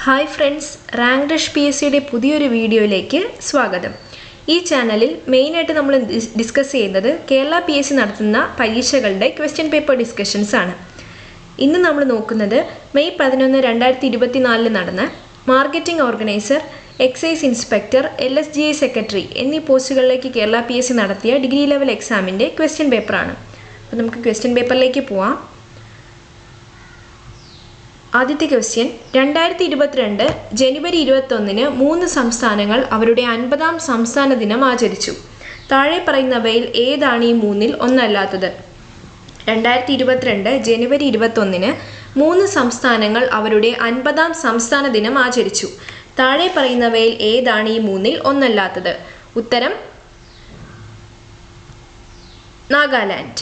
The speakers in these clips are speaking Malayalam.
ഹായ് ഫ്രണ്ട്സ്, റാങ്ക് റഷ് PSCയുടെ പുതിയൊരു വീഡിയോയിലേക്ക് സ്വാഗതം. ഈ ചാനലിൽ മെയിനായിട്ട് നമ്മൾ ഡിസ്കസ് ചെയ്യുന്നത് കേരള PSC നടത്തുന്ന പരീക്ഷകളുടെ ക്വസ്റ്റ്യൻ പേപ്പർ ഡിസ്കഷൻസ് ആണ്. ഇന്ന് നമ്മൾ നോക്കുന്നത് മെയ് 11, 2024 നടന്ന marketing organiser, excise inspector, LSGI secretary എന്നീ പോസ്റ്റുകളിലേക്ക് കേരള PSC നടത്തിയ ഡിഗ്രി ലെവൽ എക്സാമിൻ്റെ ക്വസ്റ്റ്യൻ പേപ്പറാണ്. അപ്പോൾ നമുക്ക് ക്വസ്റ്റ്യൻ പേപ്പറിലേക്ക് പോവാം. ആദ്യത്തെ ക്വസ്റ്റ്യൻ, 2022 ജനുവരി 21 3 സംസ്ഥാനങ്ങൾ അവരുടെ 50ാം സംസ്ഥാന ദിനം ആചരിച്ചു. താഴെ പറയുന്നവയിൽ ഏതാണ് ഈ മൂന്നിൽ ഒന്നല്ലാത്തത്? 2022 ജനുവരി 21 3 സംസ്ഥാനങ്ങൾ അവരുടെ 50ാം സംസ്ഥാന ദിനം ആചരിച്ചു. താഴെ പറയുന്നവയിൽ ഏതാണ് ഈ മൂന്നിൽ ഒന്നല്ലാത്തത്? ഉത്തരം നാഗാലാൻഡ്.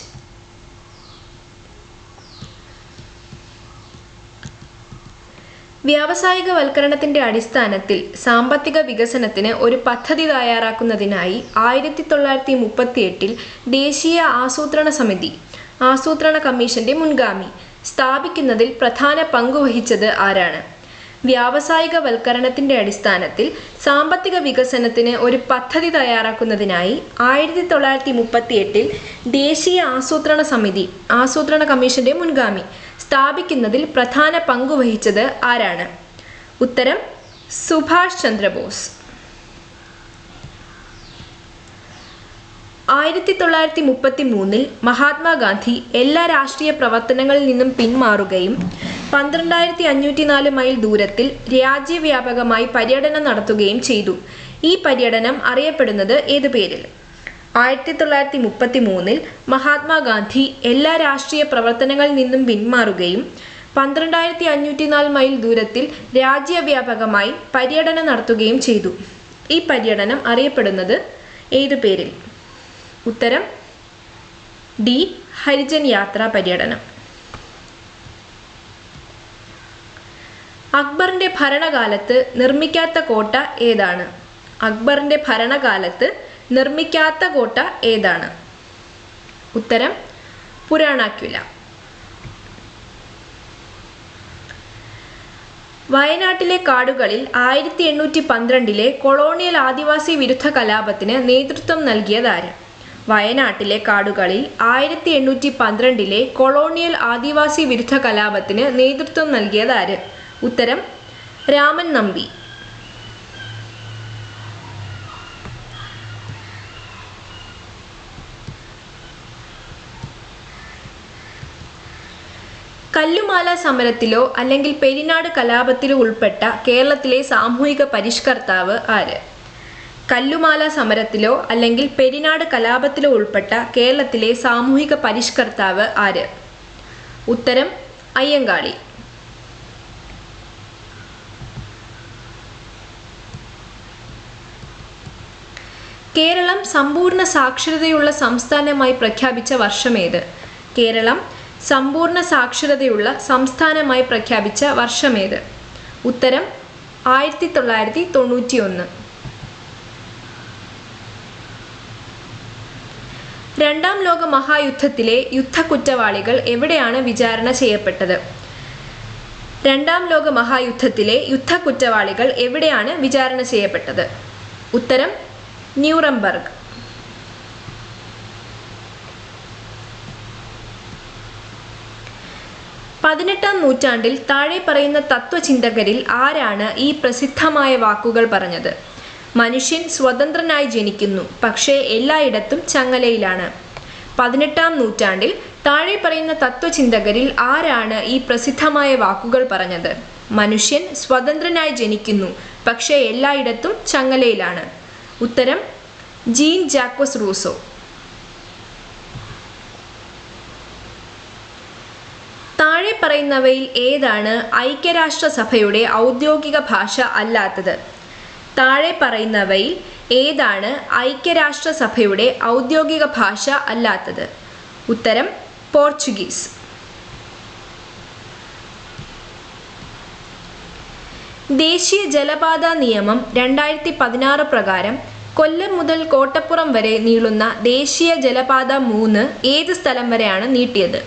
വ്യാവസായികവൽക്കരണത്തിന്റെ അടിസ്ഥാനത്തിൽ സാമ്പത്തിക വികസനത്തിന് ഒരു പദ്ധതി തയ്യാറാക്കുന്നതിനായി 1938 ദേശീയ ആസൂത്രണ സമിതി, ആസൂത്രണ കമ്മീഷന്റെ മുൻഗാമി, സ്ഥാപിക്കുന്നതിൽ പ്രധാന പങ്കുവഹിച്ചത് ആരാണ്? വ്യാവസായികവൽക്കരണത്തിന്റെ അടിസ്ഥാനത്തിൽ സാമ്പത്തിക വികസനത്തിന് ഒരു പദ്ധതി തയ്യാറാക്കുന്നതിനായി 1938 ദേശീയ ആസൂത്രണ സമിതി, ആസൂത്രണ കമ്മീഷന്റെ മുൻഗാമി, സ്ഥാപിക്കുന്നതിൽ പ്രധാന പങ്കുവഹിച്ചത് ആരാണ്? ഉത്തരം സുഭാഷ് ചന്ദ്രബോസ്. 1933 മഹാത്മാഗാന്ധി എല്ലാ രാഷ്ട്രീയ പ്രവർത്തനങ്ങളിൽ നിന്നും പിന്മാറുകയും 12504 മൈൽ ദൂരത്തിൽ രാജ്യവ്യാപകമായി പര്യടനം നടത്തുകയും ചെയ്തു. ഈ പര്യടനം അറിയപ്പെടുന്നത് ഏതു പേരിൽ? 1933 മഹാത്മാഗാന്ധി എല്ലാ രാഷ്ട്രീയ പ്രവർത്തനങ്ങളിൽ നിന്നും പിന്മാറുകയും 12504 മൈൽ ദൂരത്തിൽ രാജ്യവ്യാപകമായി പര്യടനം നടത്തുകയും ചെയ്തു. ഈ പര്യടനം അറിയപ്പെടുന്നത് ഏതു പേരിൽ? ഉത്തരം ഡി, ഹരിജൻ യാത്രാ പര്യടനം. അക്ബറിന്റെ ഭരണകാലത്ത് നിർമ്മിക്കാത്ത കോട്ട ഏതാണ്? അക്ബറിന്റെ ഭരണകാലത്ത് നിർമ്മിക്കാത്ത കോട്ട ഏതാണ്? ഉത്തരം പുരാണാക്വില. വയനാട്ടിലെ കാടുകളിൽ 1812 കൊളോണിയൽ ആദിവാസി വിരുദ്ധ കലാപത്തിന് നേതൃത്വം നൽകിയതാര്? വയനാട്ടിലെ കാടുകളിൽ 1812 കൊളോണിയൽ ആദിവാസി വിരുദ്ധ കലാപത്തിന് നേതൃത്വം നൽകിയതാര്? ഉത്തരം രാമൻ നമ്പി. കല്ലുമാല സമരത്തിലോ അല്ലെങ്കിൽ പെരിനാട് കലാപത്തിലോ ഉൾപ്പെട്ട കേരളത്തിലെ സാമൂഹിക പരിഷ്കർത്താവ് ആര്? കല്ലുമാല സമരത്തിലോ അല്ലെങ്കിൽ പെരിനാട് കലാപത്തിലോ ഉൾപ്പെട്ട കേരളത്തിലെ സാമൂഹിക പരിഷ്കർത്താവ് ആര്? ഉത്തരം അയ്യങ്കാളി. കേരളം സമ്പൂർണ്ണ സാക്ഷരതയുള്ള സംസ്ഥാനമായി പ്രഖ്യാപിച്ച വർഷമേത്? കേരളം സമ്പൂർണ്ണ സാക്ഷരതയുള്ള സംസ്ഥാനമായി പ്രഖ്യാപിച്ച വർഷമേത്? ഉത്തരം 1991. രണ്ടാം ലോക മഹായുദ്ധത്തിലെ യുദ്ധക്കുറ്റവാളികൾ എവിടെയാണ് വിചാരണ ചെയ്യപ്പെട്ടത്? രണ്ടാം ലോക മഹായുദ്ധത്തിലെ യുദ്ധക്കുറ്റവാളികൾ എവിടെയാണ് വിചാരണ ചെയ്യപ്പെട്ടത്? ഉത്തരം ന്യൂറംബർഗ്. പതിനെട്ടാം നൂറ്റാണ്ടിൽ താഴെ പറയുന്ന തത്വചിന്തകരിൽ ആരാണ് ഈ പ്രസിദ്ധമായ വാക്കുകൾ പറഞ്ഞത്? മനുഷ്യൻ സ്വതന്ത്രനായി ജനിക്കുന്നു, പക്ഷേ എല്ലായിടത്തും ചങ്ങലയിലാണ്. 18ാം നൂറ്റാണ്ടിൽ താഴെ പറയുന്ന തത്വചിന്തകരിൽ ആരാണ് ഈ പ്രസിദ്ധമായ വാക്കുകൾ പറഞ്ഞത്? മനുഷ്യൻ സ്വതന്ത്രനായി ജനിക്കുന്നു, പക്ഷേ എല്ലായിടത്തും ചങ്ങലയിലാണ്. ഉത്തരം ജീൻ ജാക്വസ് റൂസോ. താഴെ പറയുന്നവയിൽ ഏതാണ് ഐക്യരാഷ്ട്രസഭയുടെ ഔദ്യോഗിക ഭാഷ അല്ലാത്തത്? താഴെ പറയുന്നവയിൽ ഏതാണ് ഐക്യരാഷ്ട്രസഭയുടെ ഔദ്യോഗിക ഭാഷ അല്ലാത്തത്? ഉത്തരം പോർച്ചുഗീസ്. ദേശീയ ജലപാത നിയമം 2016 പ്രകാരം കൊല്ലം മുതൽ കോട്ടപ്പുറം വരെ നീളുന്ന ദേശീയ ജലപാത 3 ഏത് സ്ഥലം വരെയാണ് നീട്ടിയത്?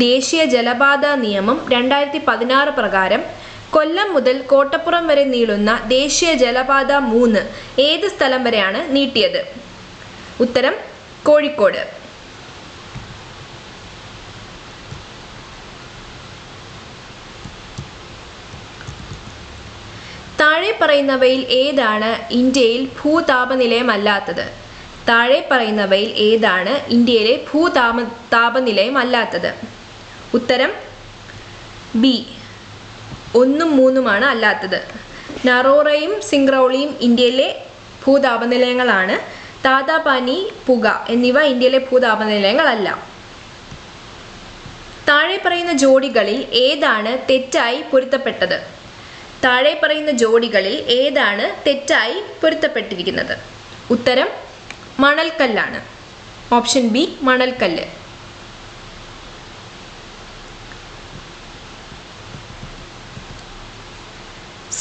ദേശീയ ജലപാത നിയമം 2016 പ്രകാരം കൊല്ലം മുതൽ കോട്ടപ്പുറം വരെ നീളുന്ന ദേശീയ ജലപാത 3 ഏത് സ്ഥലം വരെയാണ് നീട്ടിയത്? ഉത്തരം കോഴിക്കോട്. താഴെ പറയുന്നവയിൽ ഏതാണ് ഇന്ത്യയിൽ ഭൂതാപനിലയമല്ലാത്തത്? താഴെ പറയുന്നവയിൽ ഏതാണ് ഇന്ത്യയിലെ താപനിലയമല്ലാത്തത്? ഉത്തരം ബി 1ഉം 3ഉമാണ് അല്ലാത്തത്. നറോറയും സിംഗ്രൗളിയും ഇന്ത്യയിലെ ഭൂതാപനിലയങ്ങളാണ്. താതാപാനി, പുക എന്നിവ ഇന്ത്യയിലെ ഭൂതാപനിലയങ്ങളല്ല. താഴെ പറയുന്ന ജോഡികളിൽ ഏതാണ് തെറ്റായി പൊരുത്തപ്പെട്ടത്? താഴെ പറയുന്ന ജോഡികളിൽ ഏതാണ് തെറ്റായി പൊരുത്തപ്പെട്ടിരിക്കുന്നത്? ഉത്തരം മണൽക്കല്ലാണ്. ഓപ്ഷൻ ബി മണൽക്കല്ല്.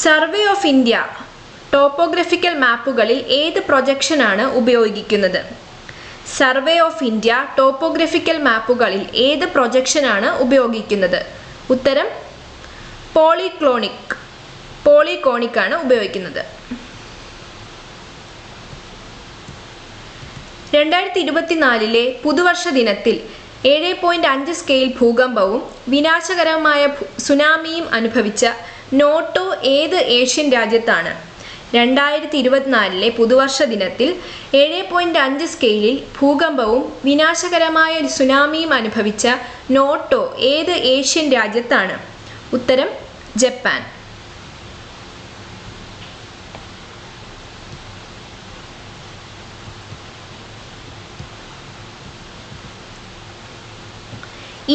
സർവേ ഓഫ് ഇന്ത്യ ടോപ്പോഗ്രഫിക്കൽ മാപ്പുകളിൽ ഏത് പ്രൊജക്ഷനാണ് ഉപയോഗിക്കുന്നത്? സർവേ ഓഫ് ഇന്ത്യ ടോപ്പോഗ്രഫിക്കൽ മാപ്പുകളിൽ ഏത് പ്രൊജക്ഷനാണ് ഉപയോഗിക്കുന്നത്? ഉത്തരം പോളികോണിക് ആണ് ഉപയോഗിക്കുന്നത്. 2024 പുതുവർഷ ദിനത്തിൽ 7.5 സ്കെയിൽ ഭൂകമ്പവും വിനാശകരമായ സുനാമിയും അനുഭവിച്ച നോട്ടോ ഏത് ഏഷ്യൻ രാജ്യത്താണ്? 2024 പുതുവർഷ ദിനത്തിൽ 7.5 സ്കെയിലിൽ ഭൂകമ്പവും വിനാശകരമായ സുനാമിയും അനുഭവിച്ച നോട്ടോ ഏത് ഏഷ്യൻ രാജ്യത്താണ്? ഉത്തരം ജപ്പാൻ.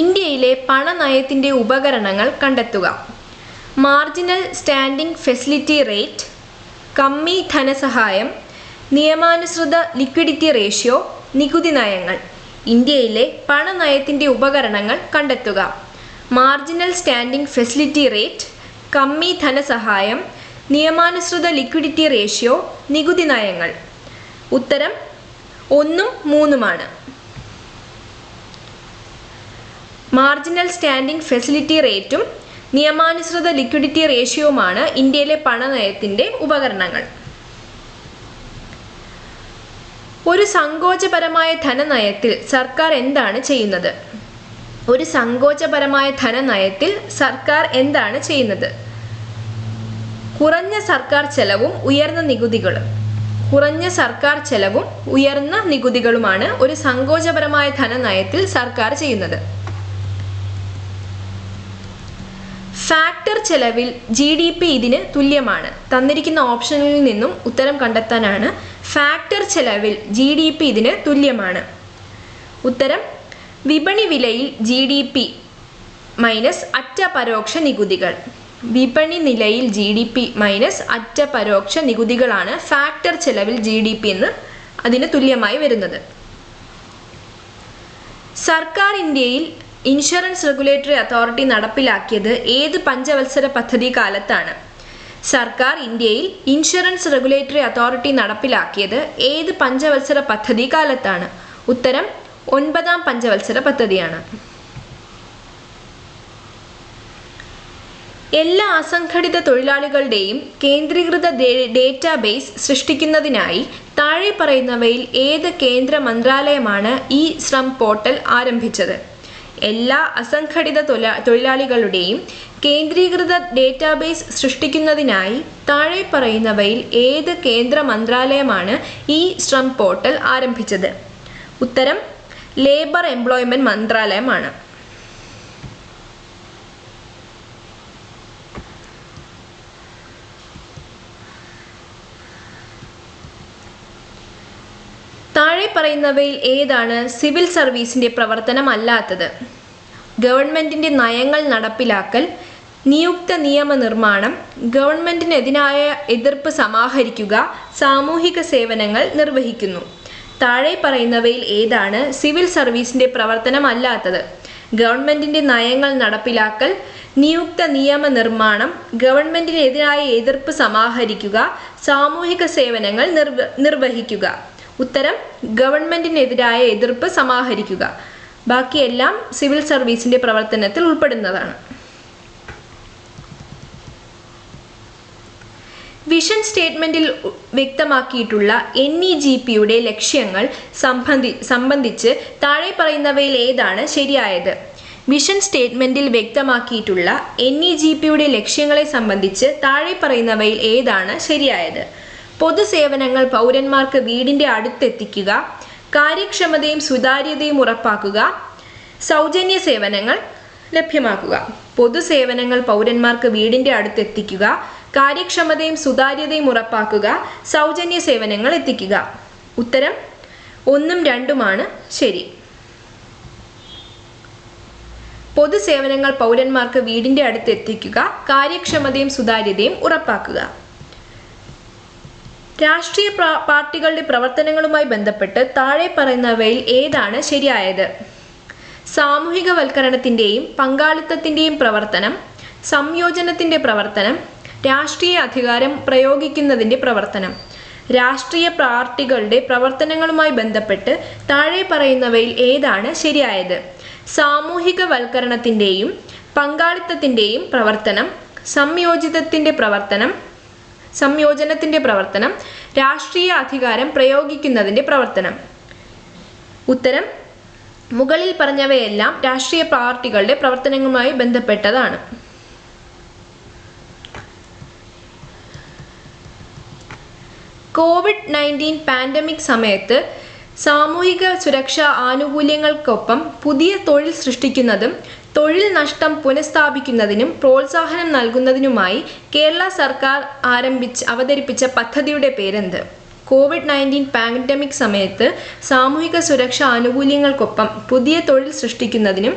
ഇന്ത്യയിലെ പണനയത്തിൻ്റെ ഉപകരണങ്ങൾ കണ്ടെത്തുക. മാർജിനൽ സ്റ്റാൻഡിംഗ് ഫെസിലിറ്റി റേറ്റ്, കമ്മി ധനസഹായം, നിയമാനുസൃത ലിക്വിഡിറ്റി റേഷ്യോ, നികുതി നയങ്ങൾ. ഇന്ത്യയിലെ പണനയത്തിൻ്റെ ഉപകരണങ്ങൾ കണ്ടെത്തുക. മാർജിനൽ സ്റ്റാൻഡിംഗ് ഫെസിലിറ്റി റേറ്റ്, കമ്മി ധനസഹായം, നിയമാനുസൃത ലിക്വിഡിറ്റി റേഷ്യോ, നികുതി നയങ്ങൾ. ഉത്തരം 1ഉം 3ഉമാണ്. മാർജിനൽ സ്റ്റാൻഡിംഗ് ഫെസിലിറ്റി റേറ്റും നിയമാനുസൃത ലിക്വിഡിറ്റി റേഷ്യോയുമാണ് ഇന്ത്യയിലെ പണനയത്തിൻ്റെ ഉപകരണങ്ങൾ. ഒരു സങ്കോചപരമായ ധനനയത്തിൽ സർക്കാർ എന്താണ് ചെയ്യുന്നത്? ഒരു സങ്കോചപരമായ ധനനയത്തിൽ സർക്കാർ എന്താണ് ചെയ്യുന്നത്? കുറഞ്ഞ സർക്കാർ ചെലവും ഉയർന്ന നികുതികളും. കുറഞ്ഞ സർക്കാർ ചെലവും ഉയർന്ന നികുതികളുമാണ് ഒരു സങ്കോചപരമായ ധനനയത്തിൽ സർക്കാർ ചെയ്യുന്നത്. ഫാക്ടർ ചെലവിൽ GDP ഇതിന് തുല്യമാണ്. തന്നിരിക്കുന്ന ഓപ്ഷനിൽ നിന്നും ഉത്തരം കണ്ടെത്താനാണ്. ഫാക്ടർ ചെലവിൽ GDP ഇതിന് തുല്യമാണ്. ഉത്തരം വിപണി വിലയിൽ GDP മൈനസ് അറ്റ പരോക്ഷ നികുതികൾ. വിപണി നിലയിൽ GDP മൈനസ് അറ്റ പരോക്ഷ നികുതികളാണ് ഫാക്ടർ ചെലവിൽ GDP എന്ന് അതിന് തുല്യമായി വരുന്നത്. സർക്കാർ ഇന്ത്യയിൽ ഇൻഷുറൻസ് റെഗുലേറ്ററി അതോറിറ്റി നടപ്പിലാക്കിയത് ഏത് പഞ്ചവത്സര പദ്ധതി കാലത്താണ്? സർക്കാർ ഇന്ത്യയിൽ ഇൻഷുറൻസ് റെഗുലേറ്ററി അതോറിറ്റി നടപ്പിലാക്കിയത് ഏത് പഞ്ചവത്സര പദ്ധതി കാലത്താണ്? ഉത്തരം 9ാം പഞ്ചവത്സര പദ്ധതിയാണ്. എല്ലാ അസംഘടിത തൊഴിലാളികളുടെയും കേന്ദ്രീകൃത ഡേറ്റാബേസ് സൃഷ്ടിക്കുന്നതിനായി താഴെ പറയുന്നവയിൽ ഏത് കേന്ദ്ര മന്ത്രാലയമാണ് ഈ ശ്രം പോർട്ടൽ ആരംഭിച്ചത്? എല്ലാ അസംഘടിത തൊഴിലാളികളുടെയും കേന്ദ്രീകൃത ഡേറ്റാബേസ് സൃഷ്ടിക്കുന്നതിനായി താഴെ പറയുന്നവയിൽ ഏത് കേന്ദ്ര മന്ത്രാലയമാണ് ഈ ശ്രം പോർട്ടൽ ആരംഭിച്ചത്? ഉത്തരം ലേബർ എംപ്ലോയ്മെന്റ് മന്ത്രാലയമാണ്. താഴെ പറയുന്നവയിൽ ഏതാണ് സിവിൽ സർവീസിൻ്റെ പ്രവർത്തനമല്ലാത്തത്? ഗവൺമെൻറ്റിൻ്റെ നയങ്ങൾ നടപ്പിലാക്കൽ, നിയുക്ത നിയമനിർമ്മാണം, ഗവൺമെൻറ്റിനെതിരായ എതിർപ്പ് സമാഹരിക്കുക, സാമൂഹിക സേവനങ്ങൾ നിർവഹിക്കുന്നു. താഴെ പറയുന്നവയിൽ ഏതാണ് സിവിൽ സർവീസിൻ്റെ പ്രവർത്തനമല്ലാത്തത്? ഗവൺമെൻറ്റിൻ്റെ നയങ്ങൾ നടപ്പിലാക്കൽ, നിയുക്ത നിയമനിർമ്മാണം, ഗവൺമെൻറ്റിനെതിരായ എതിർപ്പ് സമാഹരിക്കുക, സാമൂഹിക സേവനങ്ങൾ നിർവഹിക്കുക. ഉത്തരം ഗവൺമെൻറ്റിനെതിരായ എതിർപ്പ് സമാഹരിക്കുക. ബാക്കിയെല്ലാം സിവിൽ സർവീസിൻ്റെ പ്രവർത്തനത്തിൽ ഉൾപ്പെടുന്നതാണ്. വിഷൻ സ്റ്റേറ്റ്മെൻറ്റിൽ വ്യക്തമാക്കിയിട്ടുള്ള NEGPയുടെ ലക്ഷ്യങ്ങൾ സംബന്ധിച്ച് താഴെ പറയുന്നവയിൽ ഏതാണ് ശരിയായത്? വിഷൻ സ്റ്റേറ്റ്മെൻറ്റിൽ വ്യക്തമാക്കിയിട്ടുള്ള NEGPയുടെ ലക്ഷ്യങ്ങളെ സംബന്ധിച്ച് താഴെ പറയുന്നവയിൽ ഏതാണ് ശരിയായത്? പൊതുസേവനങ്ങൾ പൗരന്മാർക്ക് വീടിൻ്റെ അടുത്തെത്തിക്കുക, കാര്യക്ഷമതയും സുതാര്യതയും ഉറപ്പാക്കുക, സൗജന്യ സേവനങ്ങൾ ലഭ്യമാക്കുക. പൊതുസേവനങ്ങൾ പൗരന്മാർക്ക് വീടിൻ്റെ അടുത്തെത്തിക്കുക, കാര്യക്ഷമതയും സുതാര്യതയും ഉറപ്പാക്കുക, സൗജന്യ സേവനങ്ങൾ എത്തിക്കുക. ഉത്തരം 1ഉം 2ഉമാണ് ശരി. പൊതുസേവനങ്ങൾ പൗരന്മാർക്ക് വീടിൻ്റെ അടുത്തെത്തിക്കുക, കാര്യക്ഷമതയും സുതാര്യതയും ഉറപ്പാക്കുക. രാഷ്ട്രീയ പാർട്ടികളുടെ പ്രവർത്തനങ്ങളുമായി ബന്ധപ്പെട്ട് താഴെ പറയുന്നവയിൽ ഏതാണ് ശരിയായത്? സാമൂഹികവൽക്കരണത്തിൻ്റെയും പങ്കാളിത്തത്തിൻ്റെയും പ്രവർത്തനം, സംയോജനത്തിൻ്റെ പ്രവർത്തനം, രാഷ്ട്രീയ അധികാരം പ്രയോഗിക്കുന്നതിൻ്റെ പ്രവർത്തനം. രാഷ്ട്രീയ പാർട്ടികളുടെ പ്രവർത്തനങ്ങളുമായി ബന്ധപ്പെട്ട് താഴെ പറയുന്നവയിൽ ഏതാണ് ശരിയായത്? സാമൂഹികവൽക്കരണത്തിൻ്റെയും പങ്കാളിത്തത്തിൻ്റെയും പ്രവർത്തനം, സംയോജനത്തിൻ്റെ പ്രവർത്തനം, രാഷ്ട്രീയ അധികാരം പ്രയോഗിക്കുന്നതിൻ്റെ പ്രവർത്തനം. ഉത്തരം മുകളിൽ പറഞ്ഞവയെല്ലാം രാഷ്ട്രീയ പാർട്ടികളുടെ പ്രവർത്തനങ്ങളുമായി ബന്ധപ്പെട്ടതാണ്. COVID-19 പാൻഡമിക് സമയത്ത് സാമൂഹിക സുരക്ഷാ ആനുകൂല്യങ്ങൾക്കൊപ്പം പുതിയ തൊഴിൽ സൃഷ്ടിക്കുന്നതും തൊഴിൽ നഷ്ടം പുനഃസ്ഥാപിക്കുന്നതിനും പ്രോത്സാഹനം നൽകുന്നതിനുമായി കേരള സർക്കാർ അവതരിപ്പിച്ച പദ്ധതിയുടെ പേരെന്ത്? COVID-19 പാൻഡമിക് സമയത്ത് സാമൂഹിക സുരക്ഷാ ആനുകൂല്യങ്ങൾക്കൊപ്പം പുതിയ തൊഴിൽ സൃഷ്ടിക്കുന്നതിനും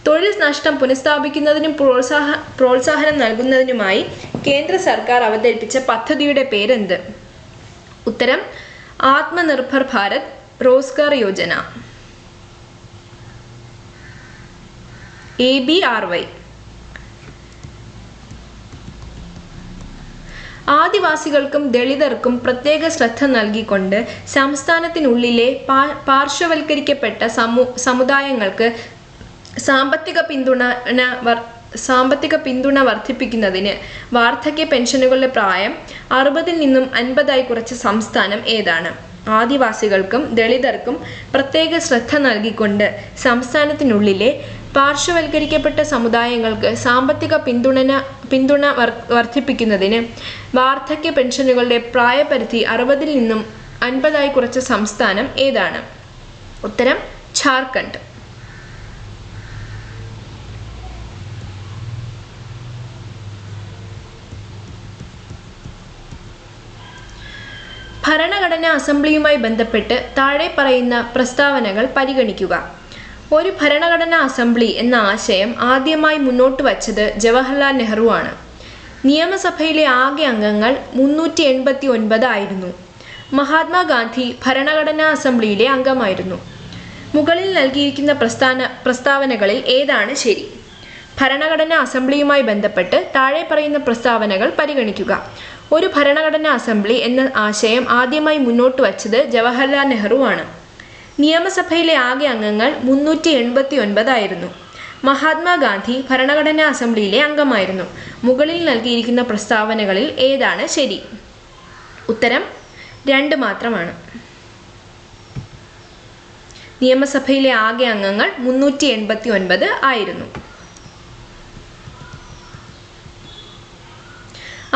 തൊഴിൽ നഷ്ടം പുനഃസ്ഥാപിക്കുന്നതിനും പ്രോത്സാഹനം നൽകുന്നതിനുമായി കേന്ദ്ര സർക്കാർ അവതരിപ്പിച്ച പദ്ധതിയുടെ പേരെന്ത്? ഉത്തരം ആത്മനിർഭർ ഭാരത് റോസ്ഗാർ യോജന, ABRY. ആദിവാസികൾക്കും ദളിതർക്കും പ്രത്യേക ശ്രദ്ധ നൽകിക്കൊണ്ട് സംസ്ഥാനത്തിനുള്ളിലെ പാർശ്വവൽക്കരിക്കപ്പെട്ട സമുദായങ്ങൾക്ക് സാമ്പത്തിക പിന്തുണ വർദ്ധിപ്പിക്കുന്നതിന് വാർദ്ധക്യ പെൻഷനുകളുടെ പ്രായം 60-ൽ നിന്നും 50-ആയി കുറച്ച സംസ്ഥാനം ഏതാണ്? ആദിവാസികൾക്കും ദളിതർക്കും പ്രത്യേക ശ്രദ്ധ നൽകിക്കൊണ്ട് സംസ്ഥാനത്തിനുള്ളിലെ പാർശ്വവൽക്കരിക്കപ്പെട്ട സമുദായങ്ങൾക്ക് സാമ്പത്തിക പിന്തുണ വർദ്ധിപ്പിക്കുന്നതിന് വാർദ്ധക്യ പെൻഷനുകളുടെ പ്രായപരിധി 60-ൽ നിന്നും 50-ആയി കുറച്ച സംസ്ഥാനം ഏതാണ്? ഉത്തരം ഝാർഖണ്ഡ്. ഭരണഘടനാ അസംബ്ലിയുമായി ബന്ധപ്പെട്ട് താഴെ പറയുന്ന പ്രസ്താവനകൾ പരിഗണിക്കുക. ഒരു ഭരണഘടനാ അസംബ്ലി എന്ന ആശയം ആദ്യമായി മുന്നോട്ട് വച്ചത് ജവഹർലാൽ നെഹ്റു ആണ്. നിയമസഭയിലെ ആകെ അംഗങ്ങൾ 389 ആയിരുന്നു. മഹാത്മാഗാന്ധി ഭരണഘടനാ അസംബ്ലിയിലെ അംഗമായിരുന്നു. മുകളിൽ നൽകിയിരിക്കുന്ന പ്രസ്താവനകളിൽ ഏതാണ് ശരി? ഭരണഘടനാ അസംബ്ലിയുമായി ബന്ധപ്പെട്ട് താഴെ പറയുന്ന പ്രസ്താവനകൾ പരിഗണിക്കുക. ഒരു ഭരണഘടനാ അസംബ്ലി എന്ന ആശയം ആദ്യമായി മുന്നോട്ട് വച്ചത് ജവഹർലാൽ നെഹ്റു ആണ്. നിയമസഭയിലെ ആകെ അംഗങ്ങൾ 389 ആയിരുന്നു. മഹാത്മാഗാന്ധി ഭരണഘടനാ അസംബ്ലിയിലെ അംഗമായിരുന്നു. മുകളിൽ നൽകിയിരിക്കുന്ന പ്രസ്താവനകളിൽ ഏതാണ് ശരി? ഉത്തരം 2 മാത്രമാണ്. നിയമസഭയിലെ ആകെ അംഗങ്ങൾ 389 ആയിരുന്നു.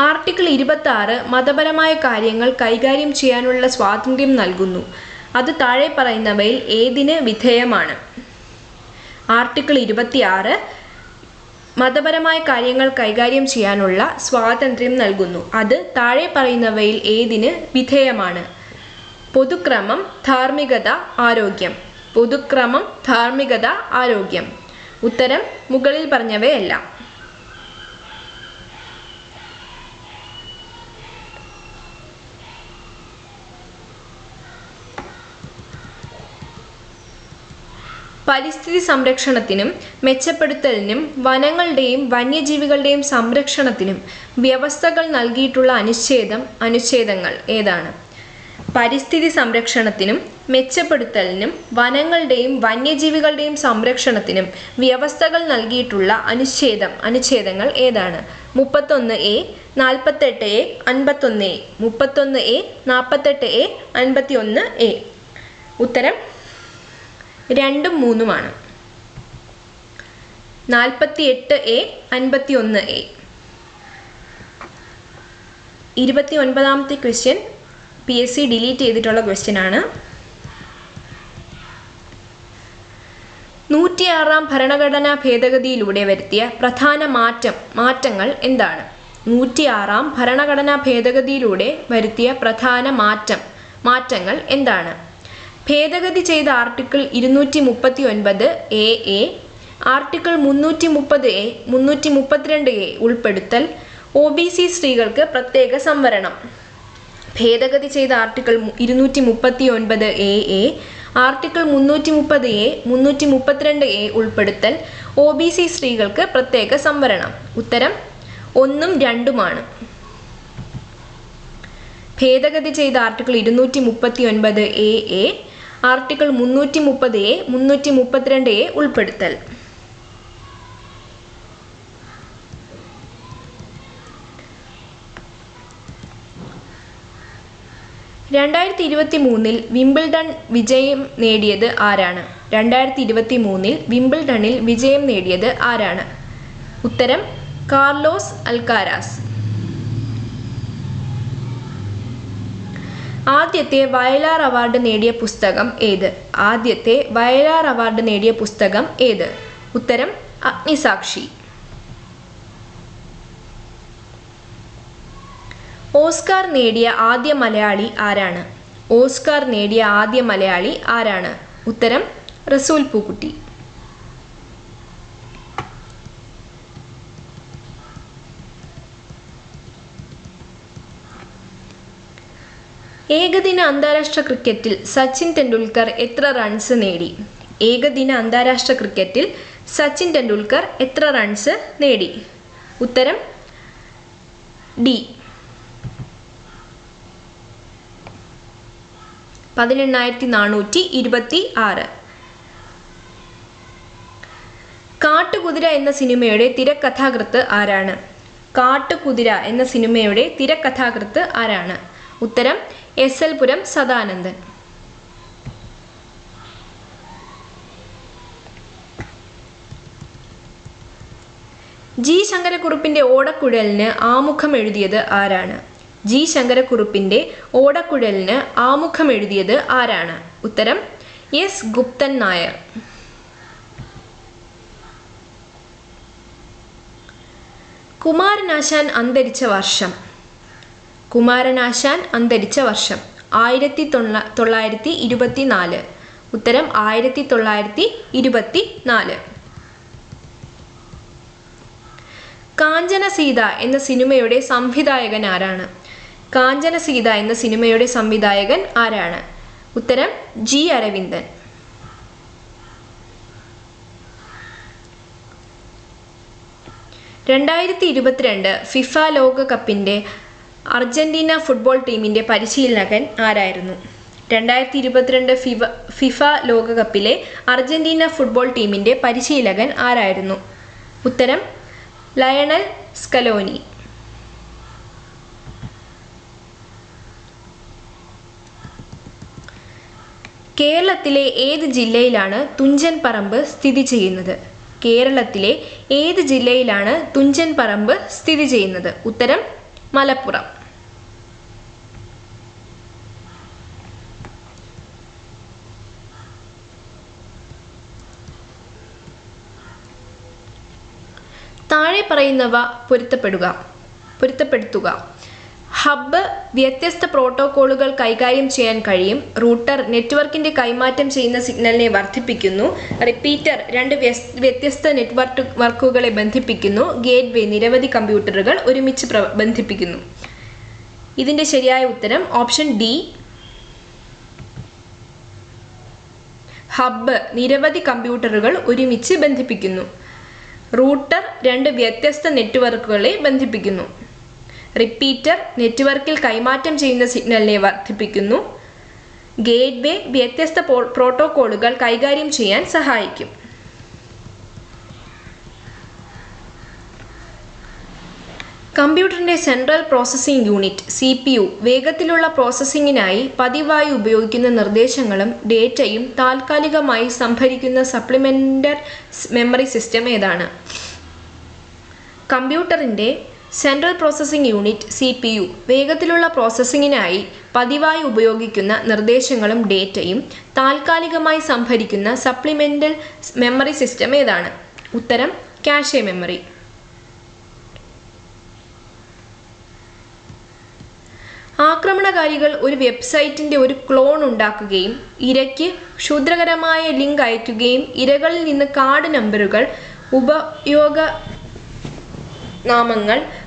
ആർട്ടിക്കിൾ 26 മതപരമായ കാര്യങ്ങൾ കൈകാര്യം ചെയ്യാനുള്ള സ്വാതന്ത്ര്യം നൽകുന്നു. അത് താഴെ പറയുന്നവയിൽ ഏതിന് വിധേയമാണ്? ആർട്ടിക്കിൾ 26 മതപരമായ കാര്യങ്ങൾ കൈകാര്യം ചെയ്യാനുള്ള സ്വാതന്ത്ര്യം നൽകുന്നു. അത് താഴെ പറയുന്നവയിൽ ഏതിന് വിധേയമാണ്? പൊതുക്രമം, ധാർമ്മികത, ആരോഗ്യം. പൊതുക്രമം, ധാർമ്മികത, ആരോഗ്യം. ഉത്തരം മുകളിൽ പറഞ്ഞവയെല്ലാം. പരിസ്ഥിതി സംരക്ഷണത്തിനും മെച്ചപ്പെടുത്തലിനും വനങ്ങളുടെയും വന്യജീവികളുടെയും സംരക്ഷണത്തിനും വ്യവസ്ഥകൾ നൽകിയിട്ടുള്ള അനുച്ഛേദങ്ങൾ ഏതാണ്? പരിസ്ഥിതി സംരക്ഷണത്തിനും മെച്ചപ്പെടുത്തലിനും വനങ്ങളുടെയും വന്യജീവികളുടെയും സംരക്ഷണത്തിനും വ്യവസ്ഥകൾ നൽകിയിട്ടുള്ള അനുച്ഛേദങ്ങൾ ഏതാണ്? 31A, 48A, 51A. 31A, 48A, 51A. ഉത്തരം 2ഉം 3ഉമാണ്. 48A, 51A. 29ാമത്തെ ക്വസ്റ്റ്യൻ PSC ഡിലീറ്റ് ചെയ്തിട്ടുള്ള ക്വസ്റ്റ്യൻ ആണ്. 106ാം ഭരണഘടനാ ഭേദഗതിയിലൂടെ വരുത്തിയ പ്രധാന മാറ്റങ്ങൾ എന്താണ്? 106ാം ഭരണഘടനാ ഭേദഗതിയിലൂടെ വരുത്തിയ പ്രധാന മാറ്റങ്ങൾ എന്താണ്? ഭേദഗതി ചെയ്ത article 239AA, article 330A, 332A ഉൾപ്പെടുത്തൽ, OBC സ്ത്രീകൾക്ക് പ്രത്യേക സംവരണം. ഭേദഗതി ചെയ്ത article 239AA, article 330A, 332A ഉൾപ്പെടുത്തൽ, OBC സ്ത്രീകൾക്ക് പ്രത്യേക സംവരണം. ഉത്തരം 1ഉം 2ഉമാണ്. ഭേദഗതി ചെയ്ത article 239AA, article 330A, 332A ഉൾപ്പെടുത്തൽ. 2023 വിംബിൾഡൺ വിജയം നേടിയത് ആരാണ്? 2023 വിംബിൾഡണിൽ വിജയം നേടിയത് ആരാണ്? ഉത്തരം കാർലോസ് അൽക്കാരാസ്. ആദ്യത്തെ വയലാർ അവാർഡ് നേടിയ പുസ്തകം ഏത്? ആദ്യത്തെ വയലാർ അവാർഡ് നേടിയ പുസ്തകം ഏത്? ഉത്തരം അഗ്നിസാക്ഷി. ഓസ്കാർ നേടിയ ആദ്യ മലയാളി ആരാണ്? ഓസ്കാർ നേടിയ ആദ്യ മലയാളി ആരാണ്? ഉത്തരം റസൂൽ പൂക്കുട്ടി. ഏകദിന അന്താരാഷ്ട്ര ക്രിക്കറ്റിൽ സച്ചിൻ ടെണ്ടുൽക്കർ എത്ര റൺസ് നേടി? ഏകദിന അന്താരാഷ്ട്ര ക്രിക്കറ്റിൽ സച്ചിൻ ടെണ്ടുൽക്കർ എത്ര റൺസ് നേടി? ഉത്തരം ഡി 18426. കാട്ടുകുതിര എന്ന സിനിമയുടെ തിരക്കഥാകൃത്ത് ആരാണ്? കാട്ടുകുതിര എന്ന സിനിമയുടെ തിരക്കഥാകൃത്ത് ആരാണ്? ഉത്തരം SL പുരം സദാനന്ദൻ. ജി ശങ്കരക്കുറുപ്പിന്റെ ഓടക്കുഴലിന് ആമുഖം എഴുതിയത് ആരാണ്? ജി ശങ്കരക്കുറുപ്പിന്റെ ഓടക്കുഴലിന് ആമുഖം എഴുതിയത് ആരാണ്? ഉത്തരം S ഗുപ്തൻ നായർ. കുമാരനാശാൻ അന്തരിച്ച വർഷം? കുമാരനാശാൻ അന്തരിച്ച വർഷം 1924. ഉത്തരം 1924. കാഞ്ചനസീത എന്ന സിനിമയുടെ സംവിധായകൻ ആരാണ്? കാഞ്ചനസീത എന്ന സിനിമയുടെ സംവിധായകൻ ആരാണ്? ഉത്തരം G അരവിന്ദൻ. ഫിഫ ലോകകപ്പിന്റെ അർജന്റീന ഫുട്ബോൾ ടീമിന്റെ പരിശീലകൻ ആരായിരുന്നു? 2022 ഫിഫ ലോകകപ്പിലെ അർജന്റീന ഫുട്ബോൾ ടീമിന്റെ പരിശീലകൻ ആരായിരുന്നു? ഉത്തരം ലയണൽ സ്കലോനി. കേരളത്തിലെ ഏത് ജില്ലയിലാണ് തുഞ്ചൻ പറമ്പ് സ്ഥിതി ചെയ്യുന്നത്? കേരളത്തിലെ ഏത് ജില്ലയിലാണ് തുഞ്ചൻ പറമ്പ് സ്ഥിതി ചെയ്യുന്നത്? ഉത്തരം മലപ്പുറം. താഴെ പറയുന്നവ പൊരുത്തപ്പെടുത്തുക. ഹബ്ബ് വ്യത്യസ്ത പ്രോട്ടോക്കോളുകൾ കൈകാര്യം ചെയ്യാൻ കഴിയും. റൂട്ടർ നെറ്റ്വർക്കിന്റെ കൈമാറ്റം ചെയ്യുന്ന സിഗ്നലിനെ വർദ്ധിപ്പിക്കുന്നു. റിപ്പീറ്റർ രണ്ട് വ്യത്യസ്ത നെറ്റ്വർക്കുകളെ ബന്ധിപ്പിക്കുന്നു. ഗേറ്റ്വേ നിരവധി കമ്പ്യൂട്ടറുകൾ ഒരുമിച്ച് ബന്ധിപ്പിക്കുന്നു. ഇതിന്റെ ശരിയായ ഉത്തരം ഓപ്ഷൻ ഡി. ഹബ്ബ് നിരവധി കമ്പ്യൂട്ടറുകൾ ഒരുമിച്ച് ബന്ധിപ്പിക്കുന്നു. റൂട്ടർ രണ്ട് വ്യത്യസ്ത നെറ്റ്വർക്കുകളെ ബന്ധിപ്പിക്കുന്നു. റിപ്പീറ്റർ നെറ്റ്വർക്കിൽ കൈമാറ്റം ചെയ്യുന്ന സിഗ്നലിനെ വർദ്ധിപ്പിക്കുന്നു. ഗേറ്റ്വേ വ്യത്യസ്ത പ്രോട്ടോക്കോളുകൾ കൈകാര്യം ചെയ്യാൻ സഹായിക്കും. കമ്പ്യൂട്ടറിൻ്റെ സെൻട്രൽ പ്രോസസ്സിംഗ് യൂണിറ്റ് CPU വേഗത്തിലുള്ള പ്രോസസ്സിങ്ങിനായി പതിവായി ഉപയോഗിക്കുന്ന നിർദ്ദേശങ്ങളും ഡേറ്റയും താൽക്കാലികമായി സംഭരിക്കുന്ന സപ്ലിമെൻ്ററി മെമ്മറി സിസ്റ്റം ഏതാണ്? കമ്പ്യൂട്ടറിൻ്റെ സെൻട്രൽ പ്രോസസ്സിംഗ് യൂണിറ്റ് CPU വേഗത്തിലുള്ള പ്രോസസ്സിങ്ങിനായി പതിവായി ഉപയോഗിക്കുന്ന നിർദ്ദേശങ്ങളും ഡേറ്റയും താൽക്കാലികമായി സംഭരിക്കുന്ന സപ്ലിമെൻ്റൽ മെമ്മറി സിസ്റ്റം ഏതാണ്? ഉത്തരം കാഷെ മെമ്മറി. ആക്രമണകാരികൾ ഒരു വെബ്സൈറ്റിൻ്റെ ഒരു ക്ലോൺ ഉണ്ടാക്കുകയും ഇരയ്ക്ക് ക്ഷുദ്രകരമായ ലിങ്ക് അയയ്ക്കുകയും ഇരകളിൽ നിന്ന് കാർഡ് നമ്പറുകൾ, ഉപയോഗനാമങ്ങൾ,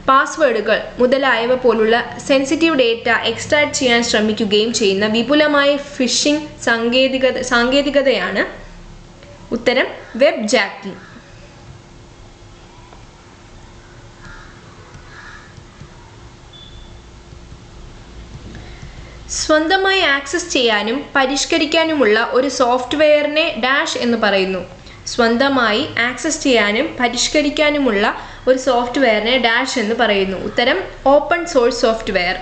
പാസ്വേഡുകൾ മുതലായവ പോലുള്ള സെൻസിറ്റീവ് ഡേറ്റ എക്സ്ട്രാക്ട് ചെയ്യാൻ ശ്രമിക്കുകയും ചെയ്യുന്ന വിപുലമായ ഫിഷിംഗ് സാങ്കേതികതയാണ് ഉത്തരം വെബ് ജാക്കിംഗ്. സ്വന്തമായി ആക്സസ് ചെയ്യാനും പരിഷ്കരിക്കാനുമുള്ള ഒരു സോഫ്റ്റ്വെയറിനെ ഡാഷ് എന്ന് പറയുന്നു. സ്വന്തമായി ആക്സസ് ചെയ്യാനും പരിഷ്കരിക്കാനുമുള്ള ഒരു സോഫ്റ്റ്വെയറിനെ ഡാഷ് എന്ന് പറയുന്നു. ഉത്തരം ഓപ്പൺ സോഴ്സ് സോഫ്റ്റ്വെയർ.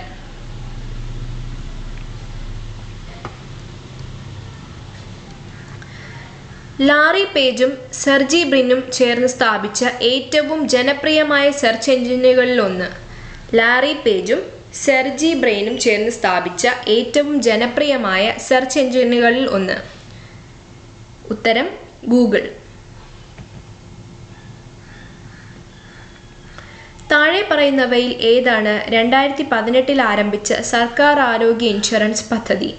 ലാറി പേജും സെർജി ബ്രിനും ചേർന്ന് സ്ഥാപിച്ച ഏറ്റവും ജനപ്രിയമായ സെർച്ച് എഞ്ചിനുകളിലൊന്ന്. ലാറി പേജും സെർജി ബ്രെയിനും ചേർന്ന് സ്ഥാപിച്ച ഏറ്റവും ജനപ്രിയമായ സെർച്ച് എഞ്ചിനുകളിൽ ഒന്ന്. ഉത്തരം ഗൂഗിൾ. താഴെ പറയുന്നവയിൽ ഏതാണ് 2018 ആരംഭിച്ച സർക്കാർ ആരോഗ്യ ഇൻഷുറൻസ് പദ്ധതി?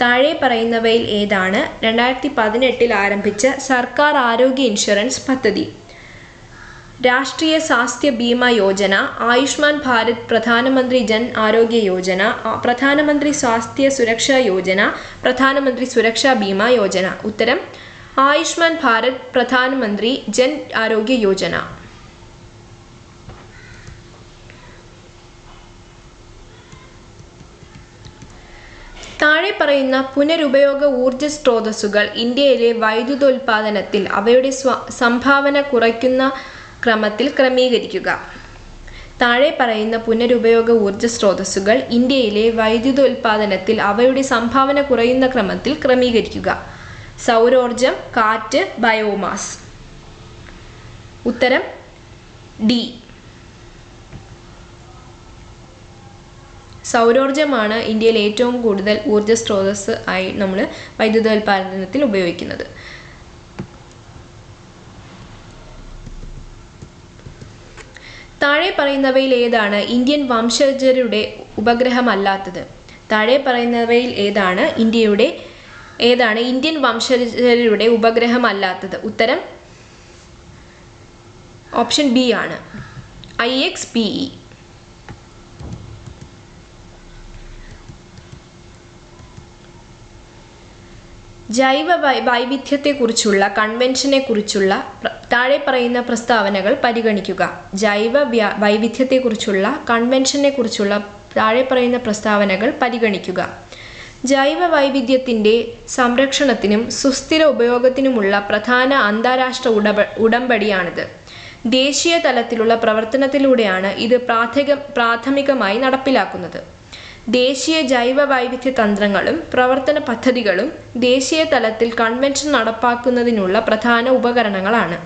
താഴെ പറയുന്നവയിൽ ഏതാണ് 2018 ആരംഭിച്ച സർക്കാർ ആരോഗ്യ ഇൻഷുറൻസ് പദ്ധതി? രാഷ്ട്രീയ സ്വാസ്ഥ്യ ബീമ യോജന, ആയുഷ്മാൻ ഭാരത്, പ്രധാനമന്ത്രി ജൻ ആരോഗ്യ യോജന, പ്രധാനമന്ത്രി സ്വാസ്ഥ്യ സുരക്ഷാ യോജന, പ്രധാനമന്ത്രി സുരക്ഷാ ബീമ യോജന. ഉത്തരം ആയുഷ്മാൻ ഭാരത്, പ്രധാനമന്ത്രി ജൻ ആരോഗ്യ യോജന. താഴെ പറയുന്ന പുനരുപയോഗ ഊർജ സ്രോതസ്സുകൾ ഇന്ത്യയിലെ വൈദ്യുതോൽപാദനത്തിൽ അവയുടെ സംഭാവന കുറയ്ക്കുന്ന ക്രമത്തിൽ ക്രമീകരിക്കുക. താഴെ പറയുന്ന പുനരുപയോഗ ഊർജ സ്രോതസ്സുകൾ ഇന്ത്യയിലെ വൈദ്യുതോൽപാദനത്തിൽ അവയുടെ സംഭാവന കുറയുന്ന ക്രമത്തിൽ ക്രമീകരിക്കുക. സൗരോർജം, കാറ്റ്, ബയോമാസ്. ഉത്തരം ഡി. സൗരോർജമാണ് ഇന്ത്യയിൽ ഏറ്റവും കൂടുതൽ ഊർജ സ്രോതസ് ആയി നമ്മൾ വൈദ്യുതോൽപാദനത്തിൽ ഉപയോഗിക്കുന്നത്. താഴെ പറയുന്നവയിൽ ഏതാണ് ഇന്ത്യൻ വംശജരുടെ ഉപഗ്രഹമല്ലാത്തത്? താഴെ പറയുന്നവയിൽ ഏതാണ് ഇന്ത്യൻ വംശജരുടെ ഉപഗ്രഹമല്ലാത്തത്? ഉത്തരം ഓപ്ഷൻ ബി ആണ്, IXPE. ജൈവ വൈവിധ്യത്തെക്കുറിച്ചുള്ള കൺവെൻഷനെക്കുറിച്ചുള്ള താഴെ പറയുന്ന പ്രസ്താവനകൾ പരിഗണിക്കുക. ജൈവ വൈവിധ്യത്തെക്കുറിച്ചുള്ള കൺവെൻഷനെക്കുറിച്ചുള്ള താഴെ പറയുന്ന പ്രസ്താവനകൾ പരിഗണിക്കുക. ജൈവ വൈവിധ്യത്തിൻ്റെ സംരക്ഷണത്തിനും സുസ്ഥിര ഉപയോഗത്തിനുമുള്ള പ്രധാന അന്താരാഷ്ട്ര ഉടമ്പടിയാണിത്. ദേശീയ തലത്തിലുള്ള പ്രവർത്തനത്തിലൂടെയാണ് ഇത് പ്രാഥമികമായി നടപ്പിലാക്കുന്നത്. ദേശീയ ജൈവ വൈവിധ്യ തന്ത്രങ്ങളും പ്രവർത്തന പദ്ധതികളും ദേശീയ തലത്തിൽ കൺവെൻഷൻ നടപ്പാക്കുന്നതിനുള്ള പ്രധാന ഉപകരണങ്ങളാണ്.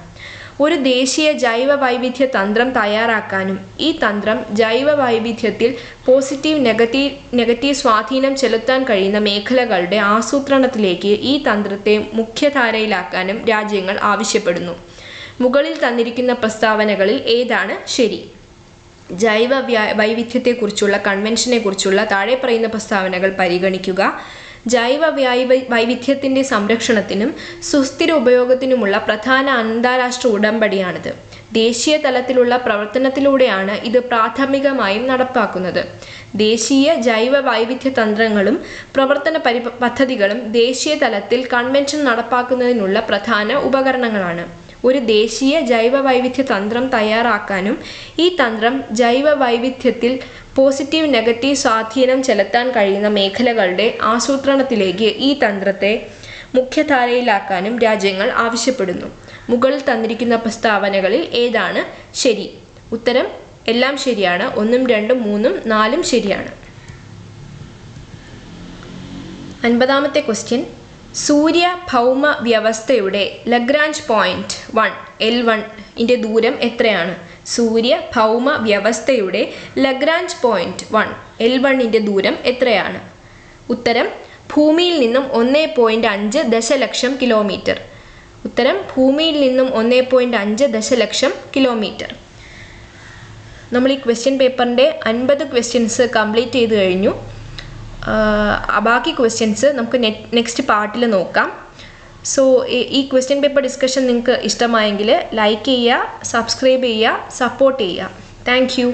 ഒരു ദേശീയ ജൈവ വൈവിധ്യ തന്ത്രം തയ്യാറാക്കാനും ഈ തന്ത്രം ജൈവ വൈവിധ്യത്തിൽ പോസിറ്റീവ് നെഗറ്റീവ് സ്വാധീനം ചെലുത്താൻ കഴിയുന്ന മേഖലകളുടെ ആസൂത്രണത്തിലേക്ക് ഈ തന്ത്രത്തെ മുഖ്യധാരയിലാക്കാനും രാജ്യങ്ങൾ ആവശ്യപ്പെടുന്നു. മുകളിൽ തന്നിരിക്കുന്ന പ്രസ്താവനകളിൽ ഏതാണ് ശരി? ജൈവ വൈവിധ്യത്തെക്കുറിച്ചുള്ള കൺവെൻഷനെക്കുറിച്ചുള്ള താഴെ പറയുന്ന പ്രസ്താവനകൾ പരിഗണിക്കുക. ജൈവ വൈവിധ്യത്തിൻ്റെ സംരക്ഷണത്തിനും സുസ്ഥിര ഉപയോഗത്തിനുമുള്ള പ്രധാന അന്താരാഷ്ട്ര ഉടമ്പടിയാണിത്. ദേശീയ തലത്തിലുള്ള പ്രവർത്തനത്തിലൂടെയാണ് ഇത് പ്രാഥമികമായും നടപ്പാക്കുന്നത്. ദേശീയ ജൈവ വൈവിധ്യ തന്ത്രങ്ങളും പ്രവർത്തന പദ്ധതികളും ദേശീയ തലത്തിൽ കൺവെൻഷൻ നടപ്പാക്കുന്നതിനുള്ള പ്രധാന ഉപകരണങ്ങളാണ്. ഒരു ദേശീയ ജൈവ വൈവിധ്യ തന്ത്രം തയ്യാറാക്കാനും ഈ തന്ത്രം ജൈവ വൈവിധ്യത്തിൽ പോസിറ്റീവ് നെഗറ്റീവ് സ്വാധീനം ചെലുത്താൻ കഴിയുന്ന മേഖലകളുടെ ആസൂത്രണത്തിലേക്ക് ഈ തന്ത്രത്തെ മുഖ്യധാരയിലാക്കാനും രാജ്യങ്ങൾ ആവശ്യപ്പെടുന്നു. മുകളിൽ തന്നിരിക്കുന്ന പ്രസ്താവനകളിൽ ഏതാണ് ശരി? ഉത്തരം എല്ലാം ശരിയാണ്. 1, 2, 3, 4 ശരിയാണ്. 50-ാമത്തെ ക്വസ്റ്റ്യൻ, സൂര്യ ഭൗമ വ്യവസ്ഥയുടെ ലഗ്രാഞ്ച് പോയിന്റ് 1 L1 ദൂരം എത്രയാണ്? സൂര്യ ഭൗമ വ്യവസ്ഥയുടെ ലഗ്രാഞ്ച് പോയിന്റ് 1 L1 ദൂരം എത്രയാണ്? ഉത്തരം ഭൂമിയിൽ നിന്നും 1.5 ദശലക്ഷം കിലോമീറ്റർ. ഉത്തരം ഭൂമിയിൽ നിന്നും 1.5 ദശലക്ഷം കിലോമീറ്റർ. നമ്മൾ ഈ ക്വസ്റ്റ്യൻ പേപ്പറിൻ്റെ 50 ക്വസ്റ്റ്യൻസ് കംപ്ലീറ്റ് ചെയ്ത് കഴിഞ്ഞു. ബാക്കി ക്വസ്റ്റ്യൻസ് നമുക്ക് നെക്സ്റ്റ് പാർട്ടിൽ നോക്കാം. സോ ഈ ക്വസ്റ്റ്യൻ പേപ്പർ ഡിസ്കഷൻ നിങ്ങൾക്ക് ഇഷ്ടമായെങ്കിൽ ലൈക്ക് ചെയ്യുക, സബ്സ്ക്രൈബ് ചെയ്യുക, സപ്പോർട്ട് ചെയ്യുക. Thank you.